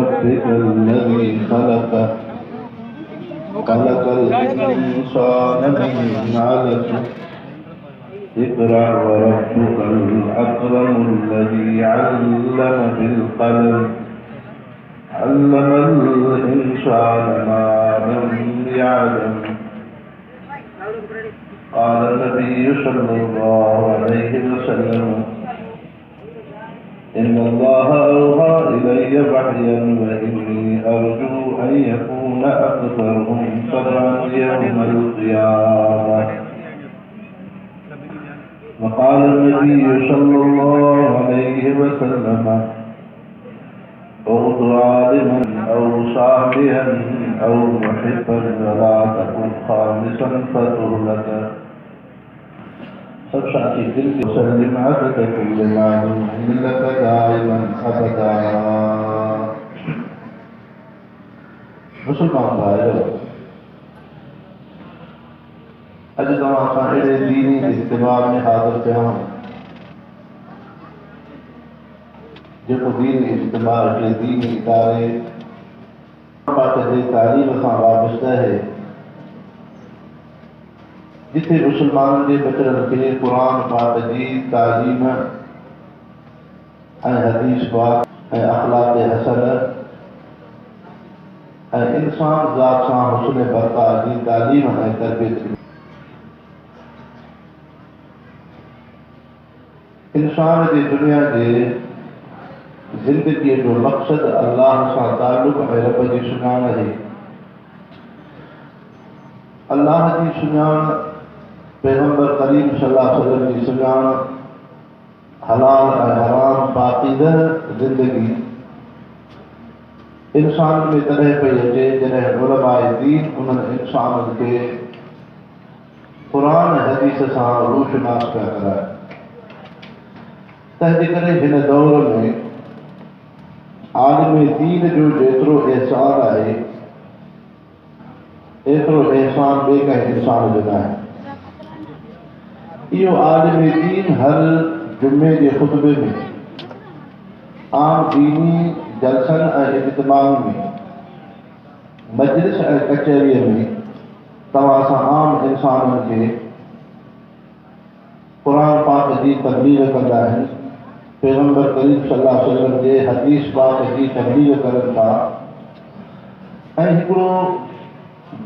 ربك الذي خلق الإنسان من علق اقرأ وربك الأكرم الذي علم بالقلم علم الإنسان ما لم يعلم. قال النبي صلى الله عليه وسلم إن الله أوحى إلي وحيا وإني أرجو أن يكون أكثرهم صبرا يوم القيامة. وقال النبي صلى الله عليه وسلم اغض عالما أو صالحا أو محبا ولا تكن خامسا فتهلك. सब साथी दिल की वसल्लम अबद कुल्ल मालूम मिलक दाइमन अबदा। मुसलमान भाइयों, अज तव्हां सां अहिड़े दीनी इज्तिमा में हाज़िर थिया आहियूं जेको दीनी इज्तिमा हिकिड़े दीनी इदारे पाक जे तालीम सां वाबस्ता है, जिथे मुसलमानों के बचड़न के कुरान पाक जी तालीम हदीस पाक अखलाक हसन इंसान ज़ात सां हुस्न बरका जी तालीम तरबियत। इंसान की दुनिया के जिंदगी जो मकसद अल्लाह से ताल्लुक़ रब की सुञाण है। अल्लाह की सुञाण, पैगंबर करीम सल्लल्लाहु अलैहि वसल्लम की सुञाण, हलाल और हराम पाकीज़ा जिंदगी इंसान में तॾहिं पई अचे जॾहिं उलमाए दीन उन्हनि इंसाननि खे क़ुरान हदीस सां रोशनास पिया कराए। तंहिंजे करे हिन दौर में आलिम दीन जो जेतिरो एहसान आहे एतिरो एहसान ॿिए कंहिं इंसान जो न आहे। इहो आलिम दीन हर जुमे के खुतबे में, आम दीनी जलसन और इज्तिमाउनि में, मजलिस और कचहरीअ में तव्हां सां आम इंसाननि खे क़ुरान पाक जी तबलीग कंदा आहिनि, पैगंबर करीम सल्लल्लाहु अलैहि वसल्लम के हदीस पाक की तबलीग करनि था ऐं हिकिड़ो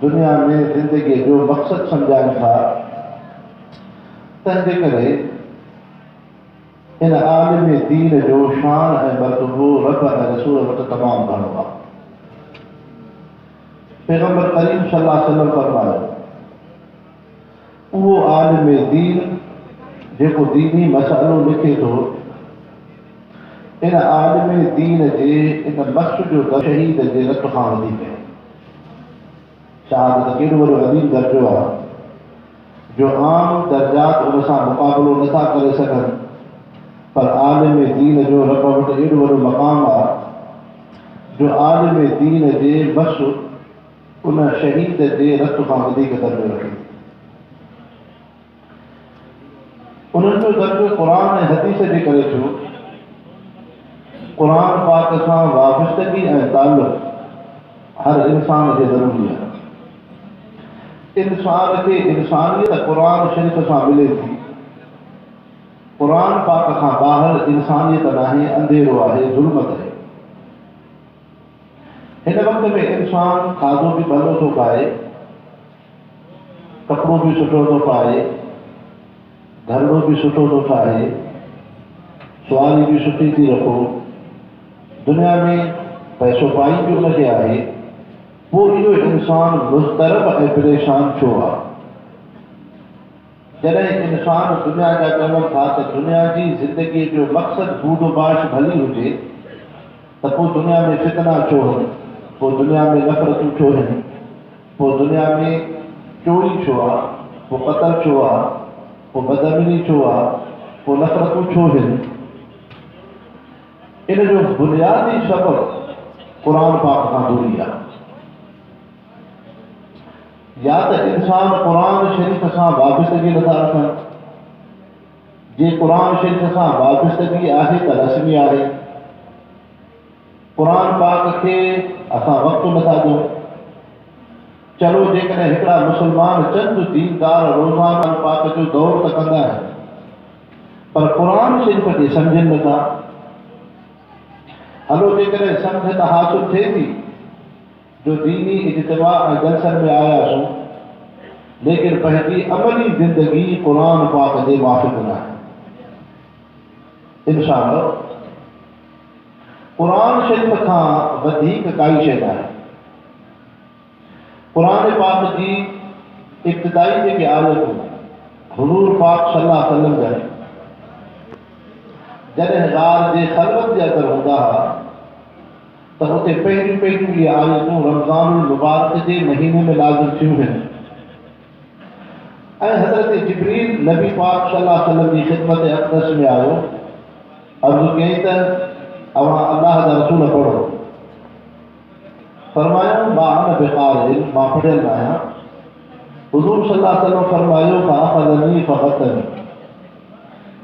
दुनिया में ज़िंदगी जो मक़सद सम्झाइनि था। तंहिंजे करे इन आलिम दीन जो शान ऐं मर्तबो रब ऐं रसूल वटि तमामु घणो आहे। पैगंबर करीम सल्लल्लाहु अलैहि वसल्लम फरमायो, उहो आलिम दीन जेको दीनी मसाइलो लिखे थो, इन आलिम दीन जे इन मक्स जो शहीद जे रत खां वधीक आहे। शहादत केॾो वॾो अदीम दर्जो आहे जो आम दर्जात उन सां मुक़ाबिलो नथा करे सघनि, पर आलिम दीन जो रब वटि एॾो वॾो मक़ाम आहे जो आलिम दीन जे बस उन शहीद जे रत खां वधीक दर्जो रखे। उन्हनि जो दर्जो क़ुरान ऐं हदीस जे करे थियो। क़ुरान पाक सां वाबस्तगी ऐं ताल्लुक़ हर इंसान खे ज़रूरी आहे। इंसान खे इंसानियत क़ुरान शरीफ़ सां मिले थी। क़ुरान पाक खां ॿाहिरि इंसानियत नाहे, अंधेरो आहे, ज़ुल्मत आहे। हिन वक़्त में इंसान खाधो भी भलो थो खाए, कपिड़ो भी सुठो थो पाए, घरड़ो भी सुठो थो ठाहे, सुवारी भी सुठी थी रखो, दुनिया में पैसो पाई भी उनखे आहे, पोइ इहो इंसान मुस्तरब ऐं परेशान छो आहे? जॾहिं इंसान दुनिया जा चवनि था त दुनिया जी ज़िंदगी जो मक़सद बूदोबाश भली हुजे, त पोइ दुनिया में फितना छो आहिनि, पोइ दुनिया में नफ़रतूं छो आहिनि, पोइ दुनिया में चोरी छो आहे, पोइ क़त्ल छो आहे, पोइ बदअमनी छो आहे, पोइ नफ़रतूं छो आहिनि? इन जो बुनियादी सबब क़ुरान पाक खां दूरी आहे। या तो इंसान कुरान शरीफ सां वाबस्तगी नथा रखनि। जे कुरान शरीफ सां वाबस्तगी आहे त रस्मी आहे, कुरान पाक खे असां वक़्तु नथा ॾियूं। चलो जेकॾहिं हिकिड़ा मुस्लमान चंद दीनदार रोज़ाना पाक जो दौर त कंदा आहिनि, पर क़ुरान शरीफ़ खे सम्झनि नथा। हलो जेकॾहिं सम्झ त हासिल थिए थी जो दीनी इज्तिमा ऐं जलसनि में आयासीं, लेकिन पंहिंजी अमली ज़िंदगी क़ुरान पाक जे मुआफ़िक़ न आहे। इंशाअल्लाह क़ुरान शरीफ़ खां वधीक काई शइ न आहे। क़ुरान पाक जी इब्तिदाई जेके आयतूं हुज़ूर पाक सल्लल्लाहु अलैहि वसल्लम जा जॾहिं ग़ार जे ख़लवत जे अंदरि हूंदा हुआ त हुते पहिरियूं इहे आयतूं रमज़ानुल मुबारक जे महीने में नाज़िल थियूं आहिनि ऐं हज़रत जिब्रील नबी पाक सल्लल्लाहु अलैहि वसल्लम जी ख़िदमत अक़दस में आयो। अर्ज़ु कई त अवां अल्लाह जा रसूल पढ़ो। फरमायो मां अन बिक़ारिन, मां पढ़ियल न आहियां। हुज़ूर सल्लल्लाहु अलैहि वसल्लम फरमायो फ़अख़ज़नी फ़ग़तनी।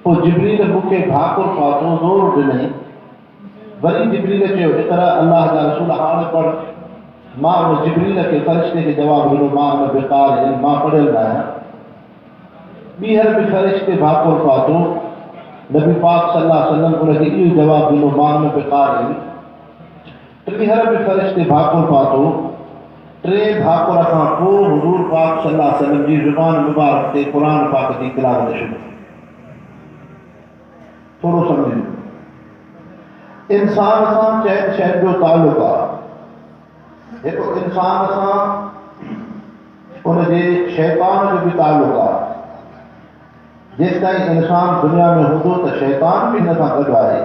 पोइ जिब्रील मूंखे भाकुर पातो, ज़ोर ॾिनई। वरी जिब्रील चयो इक़रा अल्लाह जा रसूल हाणे पढ़। मां उन जिब्रील खे फ़रिश्ते खे जवाबु ॾिनो मां अन बिक़ारिन, मां पढ़ियल न आहियां। ॿीहर बि फ़रिश्ते भाकुर पातो, नबी पाक सल्लल्लाहु अलैहि वसल्लम उनखे इहो जवाबु ॾिनो मां अन बिक़ारिन। टीहर बि फ़रिश्ते भाकुर पातो। टे भाकुर खां पोइ हुज़ूर पाक सल्लल्लाहु अलैहि वसल्लम जी ज़ुबान मुबारक ते क़ुरान पाक जी तिलावत शुरू। थोरो सम्झो, इंसान सां चइनि शयुनि जो तालुक़ु आहे। हिकु इंसान सां उनजे शैतान जो बि तालुक़ु आहे। जेसिताईं इंसान दुनिया में हूंदो त शैतान बि हिन सां गॾु आहे।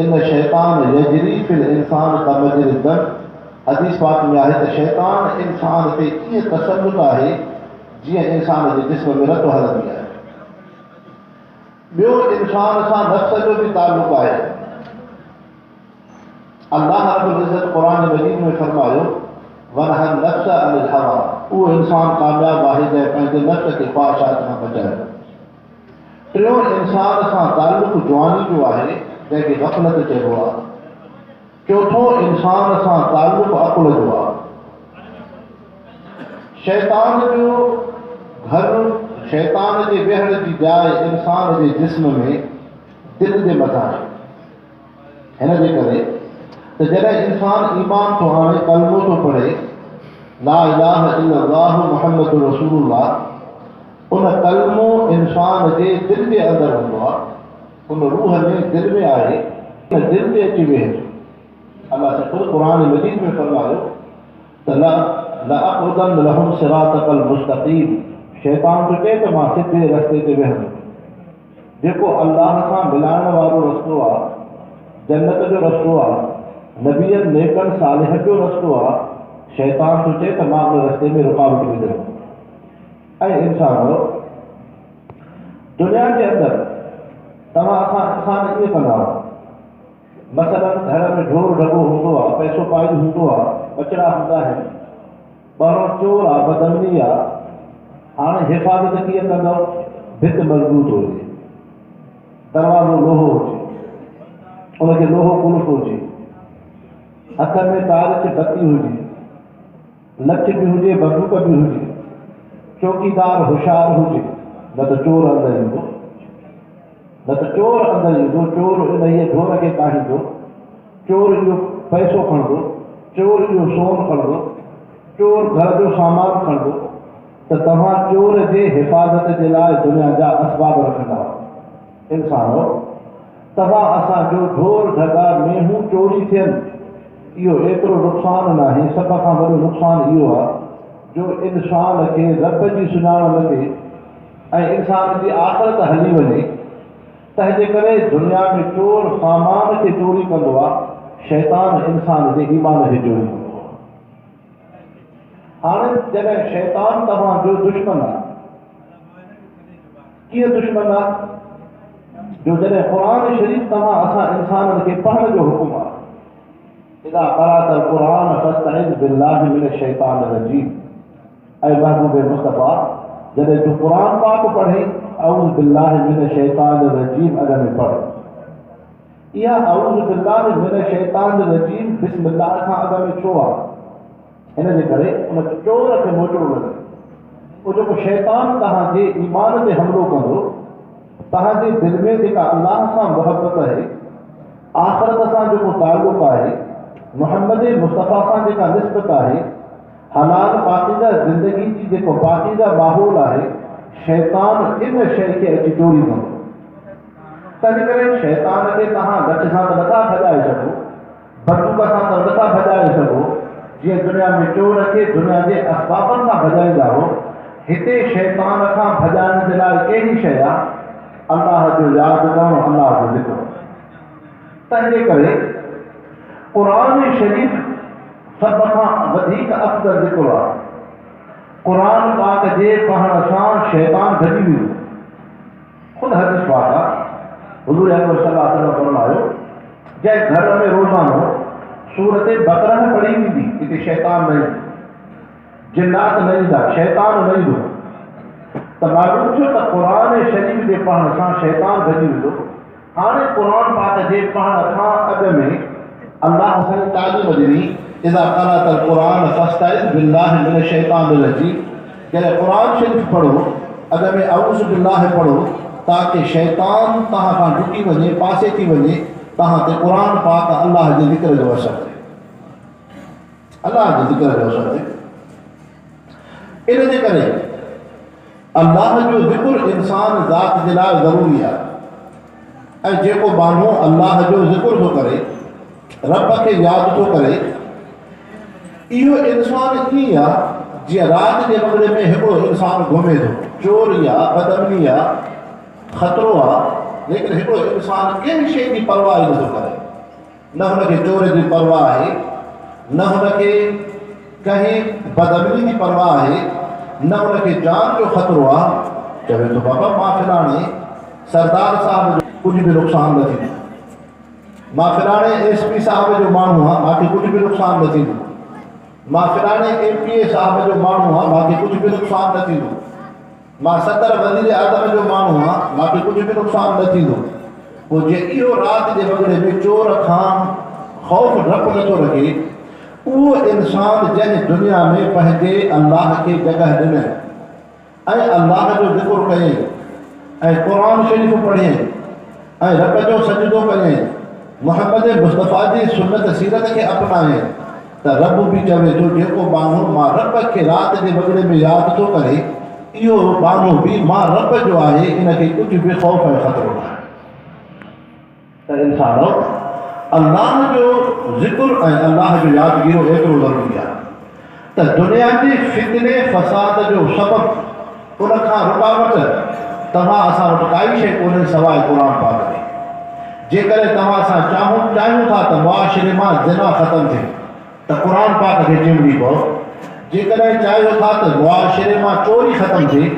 इन शैतान यजरी फिल इंसान का मजरी दम। हदीस पाक में आहे त शैतान इंसान ते ईअं तसल्लुत आहे जीअं इंसान जे जिस्म में रत हलंदी आहे। ॿियो इंसान सां नफ़्स जो बि तालुक़ु आहे। अल्लाह रब्बुल इज़्ज़त क़ुरान मजीद में फरमायो वनहन नफ़्स अनिल हवा। उहो इंसान कामयाबु आहे जंहिं पंहिंजे नफ़्स खे ख़्वाहिशात खां बचाए। टियों इंसान सां तालुक़ु जवानी जो आहे जंहिंखे ग़फ़लत चइबो आहे। चौथों इंसान सां तालुक़ु अक़ुल जो आहे। शैतान जो घर, शैतान जे वेहण जी जाइ इंसान जे जिस्म में दिलि जे मथां आहे। हिन जे करे त जॾहिं इंसान ईमान थो आणे, कलमो थो पढ़े ला इलाहा इल्लल्लाह मुहम्मद रसूलुल्लाह, उन कलमो इंसान जे दिलि जे अंदरि हूंदो आहे। उन रूह में दिलि में आहे, उन दिलि में अची वेहे। अल्लाह से ख़ुदि क़ुरान मजीद में फरमायो त लअक़उदन लहुम सिरातकल मुस्तक़ीम। शैतान जो चए त मां सिधे रस्ते ते वेहंदुमि। जेको अल्लाह सां मिलाइण वारो रस्तो आहे, जन्नत जो रस्तो आहे, नबीअनि नेकनि सालिहनि जो रस्तो आहे, शैतान जो चए त मां उन रस्ते में रुकावट विझंदुमि। ऐं इंसान दुनिया जे अंदरि तव्हां असां इंसान ईअं कंदा आहियूं। मसलन घर में ढोर ढगो हूंदो आहे, पैसो पाई हूंदो आहे, कचरा हूंदा आहिनि, ॿाहिरों चोर आहे, बदमनी आहे। हाणे हिफ़ाज़त कीअं कंदव? भित मज़बूत हुजे, दरवाज़ो लोहो हुजे, उनखे लोहो कुल्फ हुजे, हथ में तारिच बत्ती हुजे, लछ बि हुजे, बंदूक बि हुजे, चौकीदार होशियार हुजे, न त चोर अंदरि ईंदो। न त चोर अंदरि ईंदो, चोर इन इहे ढोर खे काहींदो, चोर इहो पैसो खणंदो, चोर इहो सोन खणंदो, चोर घर जो सामान खणंदो। त तव्हां चोर जे हिफ़ाज़त जे लाइ दुनिया जा असबाब रखंदा। इंसानो तव्हां असांजो ढोर ढगा मेहूं चोरी थियनि, इहो एतिरो नुक़सानु न आहे। सभ खां वॾो नुक़सानु इहो आहे जो इंसान खे रब जी सुञाण न थिए ऐं इंसान जी आख़िरत हली वञे। तंहिंजे करे दुनिया में चोर सामान खे चोरी कंदो आहे, शैतान इंसान जे ईमान खे चोरी कंदो आहे। हाणे जॾहिं शैतान तव्हांजो दुश्मन आहे, कीअं दुश्मन आहे? जो जॾहिं क़ुरान शरीफ़ तव्हां असां इंसाननि खे पढ़ण जो हुकुम आहे। इज़ा क़राअतल क़ुरान फ़स्तइज़ बिल्लाहि मिनश शैतानिर रजीम। ऐं महबूब मुस्तफ़ा जॾहिं तूं क़ुरान पाक पढ़े औज़ बिल्लाहि मिनश शैतानिर रजीम अॻ में पढ़। इहा अऊज़ु बिल्लाहि मिन शैतानिर रजीम बिस्मिल्लाह खां अॻ में छो आहे? हिन जे करे उन चोर खे मोटिरो लॻे। उहो जेको शैतान तव्हांजे ईमान ते हमिलो कंदो, तव्हांजे दिलि में जेका अल्लाह सां मुहबत आहे, आख़िरत सां जेको ताल्लुक़ आहे, मुहम्मद मुस्तफ़ा सां जेका निस्बत आहे, हलाल पाकीज़ा ज़िंदगी जी जेको पाकीज़ा माहौल आहे, शैतान इन शइ खे अची चोरी कंदो। तंहिं करे शैतान खे तव्हां घटि सां त नथा भॼाए सघो, बंदूक सां त नथा भॼाए सघो। जीअं दुनिया में चोर खे दुनिया जे असबाबनि सां भॼाईंदा हो, हिते शैतान खां भॼाइण जे लाइ कहिड़ी शइ आहे? अल्लाह जो यादि करणु, अल्लाह जो ज़िक्र। तंहिंजे करे क़ुरान शरीफ़ सभ खां वधीक अफ़ज़ल ज़िक्र आहे। क़ुरान पाक जे पढ़ण सां शैतान भॼी वियो। ख़ुदि हदीस पाक आहे, हुज़ूर अकबर सल्लल्लाहु अलैहि वसल्लम फरमायो, जंहिं घर में रोज़ानो सूरत बक़रह पढ़ी वेंदी, हिते शैतान न ईंदो, जिन्नात न ईंदा, शैतान न ईंदो। त मालूम थियो त क़ुरान शरीफ़ जे पढ़ण सां शैतान भॼी वेंदो। हाणे क़ुरान पाक जे पढ़ण खां अॻ में अल्लाह असांखे तालीम ॾिनी, इज़ा क़रअतल क़ुरान फस्तइज़ बिल्लाहि मिन शैतानिर रजीम। जॾहिं क़ुरान शरीफ़ पढ़ो, अॻ में अऊज़ु बिल्लाहि पढ़ो, ताकि शैतान तव्हां खां डुकी वञे, पासे थी वञे, तव्हां ते क़ुरान पाक अल्लाह जे ज़िक्र जो असरु थिए, अल्लाह जे ज़िक्र जो असरु थिए। इन जे करे अल्लाह जो ज़िक्र इंसान ज़ात जे लाइ ज़रूरी आहे। ऐं जेको माण्हू अल्लाह जो ज़िक्र थो करे, रब खे यादि थो करे, इहो इंसान ईअं आहे जीअं राति जे वॻड़े में हिकिड़ो इंसान घुमे थो, चोरी आहे, बदअमनी आहे, ख़तरो आहे, लेकिन हिकिड़ो इंसान कंहिं शइ जी परवाह ई नथो करे। न हुनखे चोर जी परवाह आहे, न हुनखे कंहिं बदअमनी जी परवाह आहे, न हुनखे जान जो ख़तरो आहे। चवे थो बाबा मां फिलाणे सरदार साहब जो कुझु बि नुक़सानु न थींदो, मां फिलाणे SP साहब जो माण्हू आहे, मूंखे कुझु बि नुक़सानु न थींदो, मां फिलाणे MPA साहब जो माण्हू आहे, मूंखे कुझु बि नुक़सानु न थींदो, मां सदर वज़ीर आज़म जो माण्हू आहियां, मूंखे कुझु बि नुक़सानु न थींदो। पोइ जे इहो राति जे वॻड़े में चोर खां ख़ौफ़ डपु नथो रखे, उहो इंसान जंहिं दुनिया में पंहिंजे अल्लाह खे जॻह ॾिनई ऐं अल्लाह जो ज़िक्र कयईं ऐं क़ुरान शरीफ़ पढ़ियईं ऐं रब जो सजदो कयईं, मुहम्मद मुस्तफ़ा जी सुन्नत सीरत खे अपनायईं, त रब बि चवे थो जेको माण्हू मां रब खे राति जे वॻड़े में यादि थो करे, इहो माण्हू बि मां रब जो आहे, इनखे कुझु बि ख़ौफ़ ऐं ख़तरो न आहे। त इंसानो अल्लाह जो ज़िक्र ऐं अल्लाह जो यादगिरो एतिरो ज़रूरी आहे त दुनिया जे फितने फ़साद जो सबबु, उन खां रुकावट तव्हां असां वटि काई शइ कोन्हे सवाइ क़ुरान पाक में। जेकॾहिं तव्हां असां चाहियूं था त मुआशिरे मां ज़िना ख़तमु थिए, त क़ुरान पाक खे चिंबड़ी पओ। जेकॾहिं चाहियो था त मुआशिरे मां चोरी ख़तमु थिए,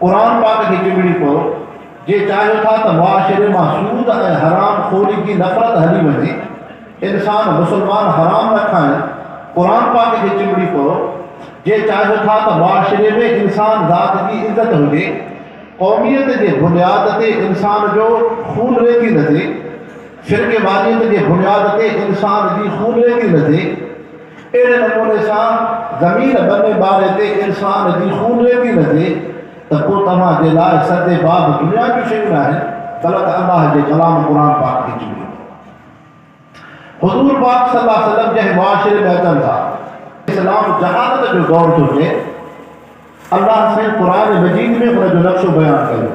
क़ुरान पाक खे चिंबड़ी पओ। जे चाहियो था त मुआशिरे मां सूद ऐं हराम खोरी जी नफ़रत हली वञे, इंसान मुस्लमान हराम न खाइनि, क़ुरान पाक खे चिंबड़ी पओ। जे चाहियो था त मुआशिरे में इंसान ज़ात जी इज़त हुजे, क़ौमियत जे बुनियाद ते इंसान जो खून रेती न थिए, फ़िरक़ेवादियत जे बुनियाद ते इंसान जी खून रेती न थिए, अहिड़े नमूने सां ज़मीन बने ॿारे ते इंसान जी खून रेती न थिए, त पोइ तव्हांजे लाइ सदे बाब दुनिया जूं शयूं न आहिनि, बल्कि अल्लाह जे कलाम क़ुरान पाक खे चिंबड़ी। हुज़ूर पाक सल्लल्लाहु अलैहि वसल्लम जंहिं मुआशिरे में अचनि था, इस्लाम जहालत जो दौर थो थिए, अल्लाह से क़ुरान मजीद में उनजो नक्शो बयान कयो।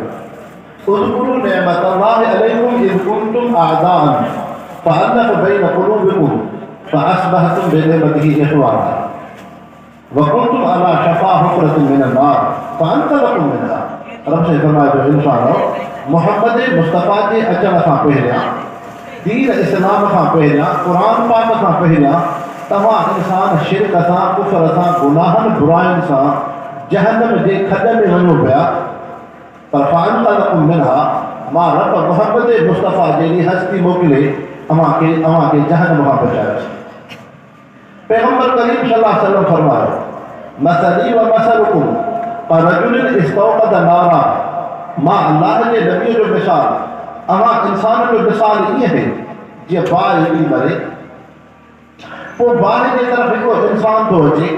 उज़कुरू निअमतल्लाहि अलैकुम इज़ कुंतुम अअदाअन फ़अल्लफ़ बैन क़ुलूबिकुम फ़अस्बहतुम बिनिअमतिही इख़वाना व कुंतुम अला शफ़ा हुफ़रतिन मिनन नार फ़अनक़ज़कुम मिनहा। रब से फरमायो इंसानो, मुहम्मद मुस्तफ़ा जे अचण खां पहिरियां, दीन इस्लाम खां पहिरियां, क़ुरान पाक खां पहिरियां तव्हां इंसान शिरक सां, कुफ़र सां, गुनाहनि बुराइनि सां जहन्नम जे खॾ में वञो पिया, पर फ़अनक़ज़कुम मिनहा, मां रब मुहम्मद मुस्तफ़ा जहिड़ी हस्ती मोकिले अव्हांखे जहन्नम खां बचायो। पैगम्बर करीम सल्लल्लाहु अलैहि वसल्लम फरमायो, मसली व मसलुकुम करजुलिन इस्तौक़द नारा। मां अल्लाह जे नबी जो मिसाल, अव्हां इंसान जो मिसाल ईअं है जीअं बाहि हेॾी मरे, पोइ बाहि जे तरफ़ हिकिड़ो इंसान थो अचे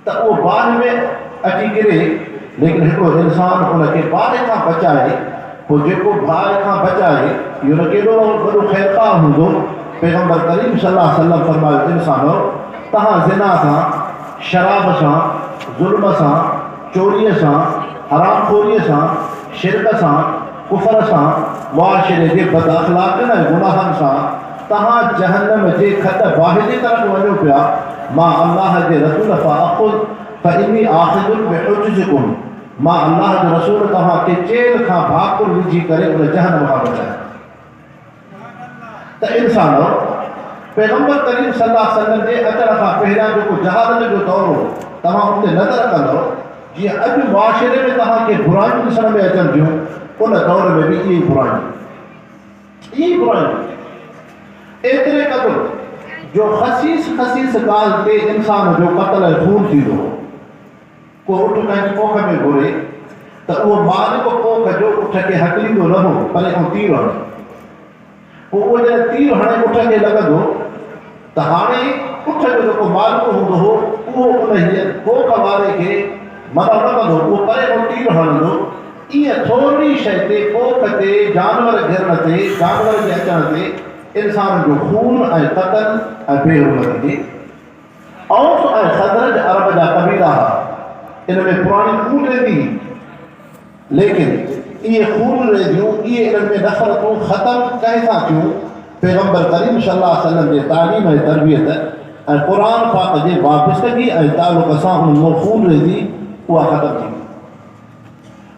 त उहो बाहि में अची किरे, लेकिन हिकिड़ो इंसान उनखे बाहि खां बचाए। पोइ जेको बाहि खां बचाए इहो न केॾो वॾो ख़ैरखाह हूंदो। पैगम्बर करीम सल्लल्लाहु अलैहि वसल्लम फरमायो, इंसानो तव्हां ज़िना सां, शराब सां, ज़ुल्म सां, चोरीअ सां, हरामखोरीअ सां, शिरक सां, कुफर सां, मुआशिरे जे बद अख़लाक़नि ऐं गुनाहनि सां तव्हां जहन्नम जे खत बाहि जे तरफ़ वञो पिया। मां अल्लाह जे रसूल फ़इन्नी आख़िज़ुन बिहुज्जिकुम, मां अल्लाह जो रसूल तव्हांखे जेल खां भाकुर विझी करे उन जहन्नम खां बचाए। त इंसानो पैगम्बर करीम सल्लल्लाहु अलैहि वसल्लम जे अचण खां पहिरियां जेको जहालत जो दौर हो, तव्हां उते नज़र कंदव जीअं अॼु मुआशिरे में तव्हांखे बुराइयूं ॾिसण में अचनि थियूं, उन दौर में बि इहे ई बुराइयूं एतिरे क़दुरु जो ख़सीस ॻाल्हि ते इंसान जो क़त्ल ऐं खून थींदो हो। को उठ पंहिंजी कोख में घुरे त उहो मालिक कोख जो उठ खे हकलींदो न हो, भले ऐं तीर हणे। पोइ उहो जॾहिं तीर हणे उठ खे लॻंदो त हाणे उठ जो जेको मालिक हूंदो हो उहो उन कोख वारे खे मना न कंदो, उहो परे ऐं तीर हणंदो। ईअं थोरी शइ ते, कोख ते, जानवर घिरण ते, जानवर जे अचण ते इंसान जो खून ऐं क़त्ल ऐं बेरुमती थिए। औस ऐं ख़ज़रज अरब जा क़बीला हुआ, इन में पुराणी खून रहंदी हुई, लेकिन इहे खून रहिदियूं, इहे इन्हनि में नफ़रतूं ख़तमु कंहिं सां थियूं? पैगम्बर करीम सल्लल्लाहु अलैहि वसल्लम जे तालीम ऐं तरबियत ऐं क़ुरान पाक जे वाबस्तगी ऐं तालुक़ सां उन में खून रहंदी, उहा ख़तमु थी।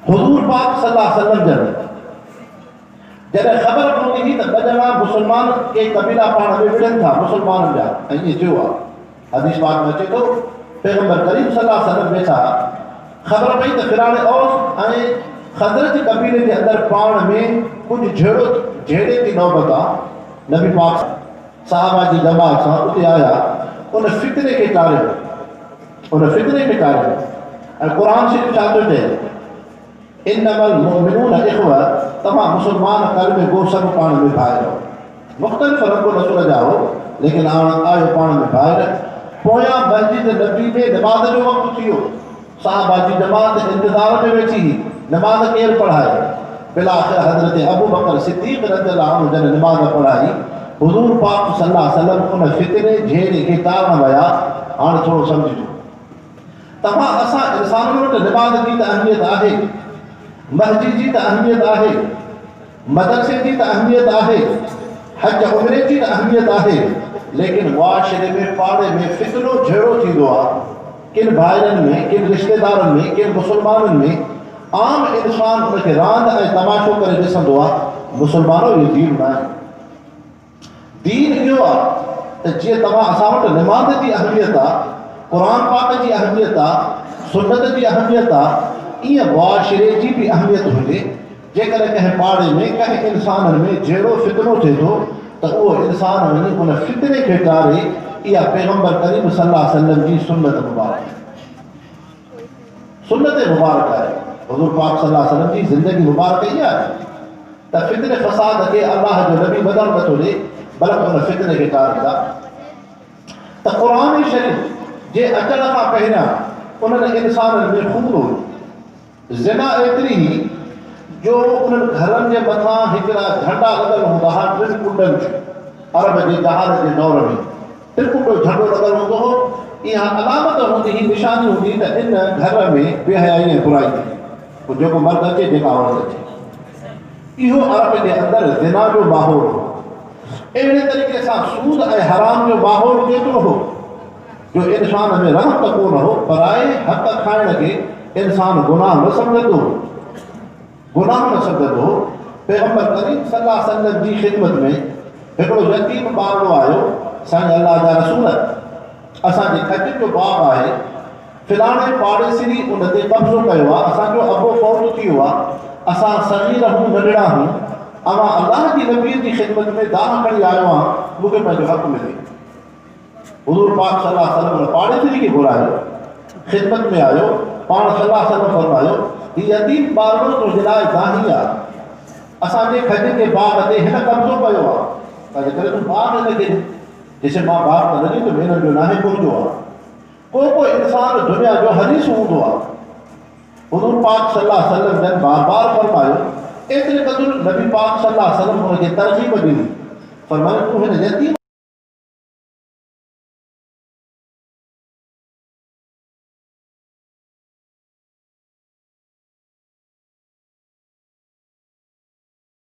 हुज़ूर पाक सल्लल्लाहु अलैहि वसल्लम जॾहिं ख़बर पवंदी हुई त ॿ ॼणा मुस्लमान के क़बीला पाण में विढ़नि था मुस्लमाननि जा, ऐं ईअं चयो आहे, हदीस पाक में अचे थो पैगम्बर करीम सल्लल्लाहु अलैहि वसल्लम वेठा, ख़बर पई त फिराने औस ऐं ख़ज़रज क़बीले जे अंदरि पाण में कुझु झेड़े जी नौबत आहे। नबी पाक सहाबा जी जमात सां उते आया, उन फितरे खे टारियो ऐं क़ुरान शरीफ़ छा थो चए, इन्नमल मुमिनून इख़्वा, तव्हां मुस्लमान कल्ब गो सभु पाण में भाई रहो। मुख़्तलिफ़ रंग नसुल जा हो, लेकिन आयो पाण में भाई। पोयां मस्जिद नबी में नमाज़ जो वक़्तु थी वियो, सहाबा जी जमात इंतज़ार में वेठी हुई, नमाज़ केरु पढ़ाए? बिलाख़िर हज़रत अबू बकर सिद्दीक़ रज़ियल्लाहु अन्हु जॾहिं नमाज़ पढ़ाई, हुज़ूर पाक सल्लल्लाहु अलैहि वसल्लम उन फितरे झेड़े खे तारण विया। हाणे थोरो सम्झिजो, तव्हां असां इंसाननि वटि नमाज़ जी त अहमियत आहे, मस्जिद जी त अहमियत आहे, मदरसे जी त अहमियत आहे, हज उमरे जी त अहमियत आहे, लेकिन मुआशिरे में पाड़े में फितरो झेड़ो थींदो आहे। किन भाइरनि में, किन रिश्तेदारनि में, किन मुस्लमाननि में आम इंसान उनखे रांदि ऐं तमाशो करे ॾिसंदो आहे। मुस्लमानो इहो दीन न आहे। दीन इहो आहे त जीअं तव्हां असां वटि नमाज़ जी अहमियत आहे, क़ुरान पाक जी अहमियत आहे, सुन्नत जी अहमियत आहे, ईअं मुआशिरे जी बि अहमियत हुजे। जेकॾहिं कंहिं पाड़े में, कंहिं इंसाननि में जहिड़ो फितरो थिए थो त उहो इंसान वञी उन फितरे खे टारे। इहा पैगम्बर करीम सल्लल्लाहु अलैहि वसल्लम जी सुन्नत मुबारक आहे। हुज़ूर पाक सल्लल्लाहु अलैहि वसल्लम जी ज़िंदगी मुबारक इहा आहे त फितरे फ़साद खे अल्लाह जो नबी बदल नथो ॾे, बल्कि उन फितरे खे टारींदा। त क़ुरान शरीफ़ जे अचण खां पहिरियां उन्हनि इंसाननि में खून हो, ज़िना एतिरी ही जो उन्हनि घरनि जे मथां हिकिड़ा झंडा लॻल हूंदा हुआ, टिनि कुंडनि जूं। अरब जे जहाज जे दौर में टिकुंडो झंडो लॻल हूंदो हो। इहा अलामत हूंदी हुई, निशानी हूंदी त इन घर में बेहयाई ऐं बुराई थी, पोइ जेको मर्द अचे, जेका औरत अचे। इहो अरब जे अंदरि ज़िना जो माहौल हो। अहिड़े तरीक़े सां सूद ऐं हराम जो माहौल केतिरो हो जो इंसान में रहम त कोन हो, पर आहे हक़ खाइण खे इंसान गुनाह न सम्झंदो हो। पैगम्बर करीम सल्लल्लाहु अलैहि वसल्लम जी ख़िदमत में हिकिड़ो यतीम ॿारड़ो आयो, साईं अल्लाह जा रसूल, असांजे खज जो बाग आहे, फिलाणे पाड़ेसिरी उन ते कब्ज़ो कयो आहे, असांजो अबो फौत थी वियो आहे, असां सगीर हूं, नंढड़ा हूं, अवां अल्लाह जी नबीअ जी ख़िदमत में दान खणी आयो आहियां, मूंखे पंहिंजो हक़ मिले। हुज़ूर पाक सल्लल्लाहु अलैहि वसल्लम पाड़ेसिरी खे घुरायो, ख़िदमत में आयो, पाण सल्लल्लाहु अलैहि वसल्लम फरमायो, हीउ यतीम ॿारड़ो तुंहिंजे लाइ दाही आहे, असांजे खज जे बाग ते हिन कब्ज़ो कयो आहे, तंहिंजे करे तूं मां न लॻे जैसे मां बाप न लॻी त मेरनि जो नाहे पहुचो आहे को इंसान दुनिया जो हदीस हूंदो आहे हुज़ूर पाक सल्लल्लाहु अलैहि वसल्लम जन बार बार फरमायो एतिरे क़दुरु नबी पाक सल्लल्लाहु अलैहि वसल्लम हुनखे तरजीब ॾिनी फरमायो तूं हिन यतीम